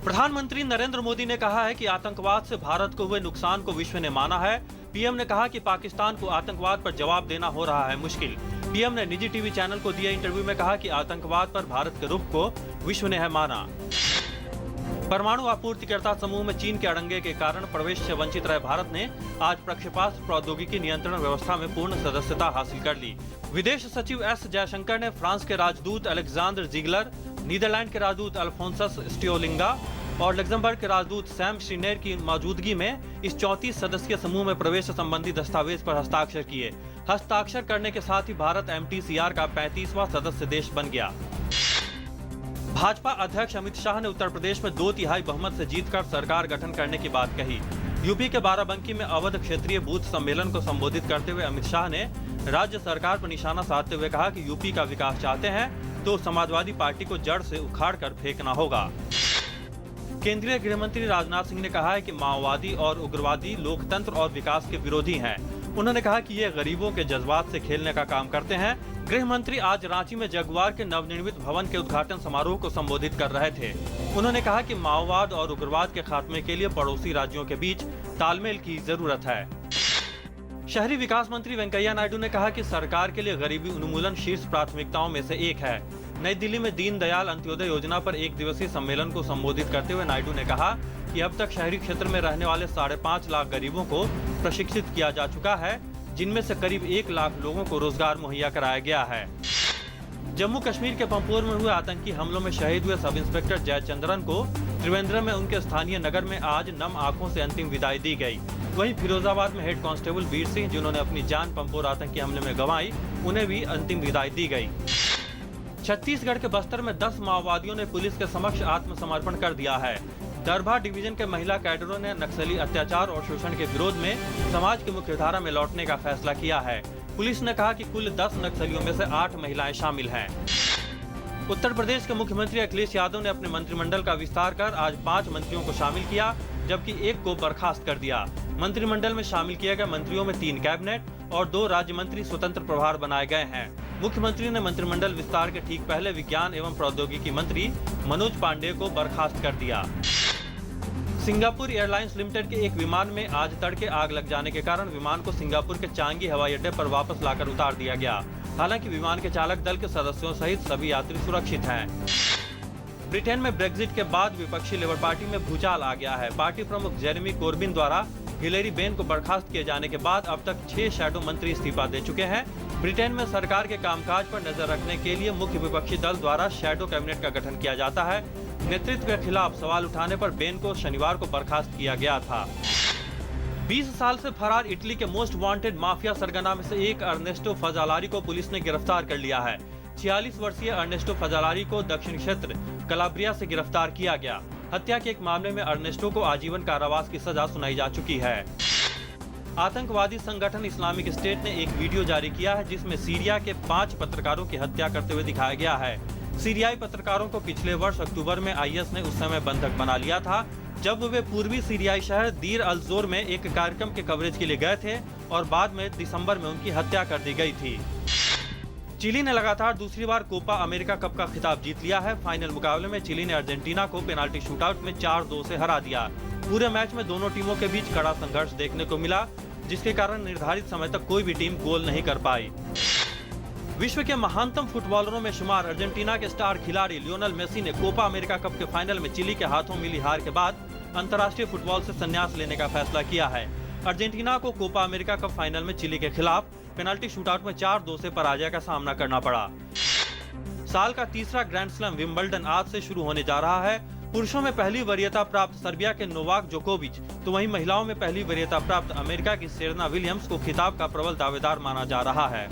प्रधानमंत्री नरेंद्र मोदी ने कहा है कि आतंकवाद से भारत को हुए नुकसान को विश्व ने माना है। पीएम ने कहा कि पाकिस्तान को आतंकवाद पर जवाब देना हो रहा है मुश्किल। पीएम ने निजी टीवी चैनल को दिए इंटरव्यू में कहा कि आतंकवाद पर भारत के रुख को विश्व ने है माना। परमाणु आपूर्तिकर्ता समूह में चीन के अड़ंगे के कारण प्रवेश से वंचित रहे भारत ने आज प्रक्षेपास्त्र प्रौद्योगिकी नियंत्रण व्यवस्था में पूर्ण सदस्यता हासिल कर ली। विदेश सचिव एस जयशंकर ने फ्रांस के राजदूत अलेक्जेंडर जिगलर, नीदरलैंड के राजदूत अल्फोंसस स्टियोलिंगा और लग्जमबर्ग के राजदूत सैम श्रीनेर की मौजूदगी में इस 34 सदस्यीय समूह में प्रवेश संबंधी दस्तावेज पर हस्ताक्षर किए। हस्ताक्षर करने के साथ ही भारत MTCR का 35वां सदस्य देश बन गया। भाजपा अध्यक्ष अमित शाह ने उत्तर प्रदेश में 2/3 बहुमत से जीतकर सरकार गठन करने की बात कही। यूपी के बाराबंकी में अवध क्षेत्रीय बूथ सम्मेलन को संबोधित करते हुए अमित शाह ने राज्य सरकार पर निशाना साधते हुए कहा कि यूपी का विकास चाहते हैं तो समाजवादी पार्टी को जड़ से उखाड़ कर फेंकना होगा। केंद्रीय गृह मंत्री राजनाथ सिंह ने कहा है कि माओवादी और उग्रवादी लोकतंत्र और विकास के विरोधी हैं। उन्होंने कहा कि ये गरीबों के जज्बात से खेलने का काम करते हैं। गृह मंत्री आज रांची में जगुआर के नवनिर्मित भवन के उद्घाटन समारोह को संबोधित कर रहे थे। उन्होंने कहा कि माओवाद और उग्रवाद के खात्मे के लिए पड़ोसी राज्यों के बीच तालमेल की जरूरत है। शहरी विकास मंत्री वेंकैया नायडू ने कहा कि सरकार के लिए गरीबी उन्मूलन शीर्ष प्राथमिकताओं में से एक है। नई दिल्ली में दीनदयाल अंत्योदय योजना पर एक दिवसीय सम्मेलन को संबोधित करते हुए नायडू ने कहा कि अब तक शहरी क्षेत्र में रहने वाले 5.5 लाख गरीबों को प्रशिक्षित किया जा चुका है, जिनमें से करीब 1 लाख लोगों को रोजगार मुहैया कराया गया है। जम्मू कश्मीर के पंपोर में हुए आतंकी हमलों में शहीद हुए सब इंस्पेक्टर जयचंद्रन को त्रिवेंद्रम में उनके स्थानीय नगर में आज नम आंखों से अंतिम विदाई दी गई। वहीं फिरोजाबाद में हेड कांस्टेबल वीर सिंह, जिन्होंने अपनी जान पंपोर आतंकी हमले में गंवाई, उन्हें भी अंतिम विदाई दी गई। छत्तीसगढ़ के बस्तर में 10 माओवादियों ने पुलिस के समक्ष आत्मसमर्पण कर दिया है। दरभा डिवीजन के महिला कैडरों ने नक्सली अत्याचार और शोषण के विरोध में समाज की मुख्यधारा में लौटने का फैसला किया है। पुलिस ने कहा कि कुल 10 नक्सलियों में से 8 महिलाएं शामिल हैं। उत्तर प्रदेश के मुख्यमंत्री अखिलेश यादव ने अपने मंत्रिमंडल का विस्तार कर आज 5 मंत्रियों को शामिल किया, जबकि 1 को बर्खास्त कर दिया। मंत्रिमंडल में शामिल किए गए मंत्रियों में 3 कैबिनेट और 2 राज्य मंत्री स्वतंत्र प्रभार बनाए गए हैं। मुख्यमंत्री ने मंत्रिमंडल विस्तार के ठीक पहले विज्ञान एवं प्रौद्योगिकी मंत्री मनोज पांडेय को बर्खास्त कर दिया। सिंगापुर एयरलाइंस लिमिटेड के एक विमान में आज तड़के आग लग जाने के कारण विमान को सिंगापुर के चांगी हवाई अड्डे पर वापस लाकर उतार दिया गया। हालांकि विमान के चालक दल के सदस्यों सहित सभी यात्री सुरक्षित हैं। ब्रिटेन में ब्रेक्जिट के बाद विपक्षी लेबर पार्टी में भूचाल आ गया है। पार्टी प्रमुख जेरेमी कोर्बिन द्वारा हिलेरी बेन को बर्खास्त किए जाने के बाद अब तक 6 शैडो मंत्री इस्तीफा दे चुके हैं। ब्रिटेन में सरकार के कामकाज पर नजर रखने के लिए मुख्य विपक्षी दल द्वारा शैडो कैबिनेट का गठन किया जाता है। नेतृत्व के खिलाफ सवाल उठाने पर बेन को शनिवार को बर्खास्त किया गया था। 20 साल से फरार इटली के मोस्ट वांटेड माफिया सरगना में से एक अर्नेस्टो फजालारी को पुलिस ने गिरफ्तार कर लिया है। 46 वर्षीय अर्नेस्टो फजालारी को दक्षिण क्षेत्र कलाब्रिया से गिरफ्तार किया गया। हत्या के एक मामले में अर्नेस्टो को आजीवन कारावास की सजा सुनाई जा चुकी है। आतंकवादी संगठन इस्लामिक स्टेट ने एक वीडियो जारी किया है, जिसमें सीरिया के 5 पत्रकारों की हत्या करते हुए दिखाया गया है। सीरियाई पत्रकारों को पिछले वर्ष अक्टूबर में IS ने उस समय बंधक बना लिया था, जब वे पूर्वी सीरियाई शहर दीर अल जोर में एक कार्यक्रम के कवरेज के लिए गए थे और बाद में दिसंबर में उनकी हत्या कर दी गई थी। चिली ने लगातार दूसरी बार कोपा अमेरिका कप का खिताब जीत लिया है। फाइनल मुकाबले में चिली ने अर्जेंटीना को पेनाल्टी शूटआउट में 4-2 से हरा दिया। पूरे मैच में दोनों टीमों के बीच कड़ा संघर्ष देखने को मिला, जिसके कारण निर्धारित समय तक कोई भी टीम गोल नहीं कर पाई। विश्व के महानतम फुटबॉलरों में शुमार अर्जेंटीना के स्टार खिलाड़ी लियोनेल मेसी ने कोपा अमेरिका कप के फाइनल में चिली के हाथों मिली हार के बाद अंतर्राष्ट्रीय फुटबॉल से संन्यास लेने का फैसला किया है। अर्जेंटीना को कोपा अमेरिका कप फाइनल में चिली के खिलाफ पेनाल्टी शूटआउट में 4-2 से पराजय का सामना करना पड़ा। साल का तीसरा ग्रैंड स्लैम विंबलडन आज से शुरू होने जा रहा है। पुरुषों में पहली वरीयता प्राप्त सर्बिया के नोवाक जोकोविच, तो वहीं महिलाओं में पहली वरीयता प्राप्त अमेरिका की सेरेना विलियम्स को खिताब का प्रबल दावेदार माना जा रहा है।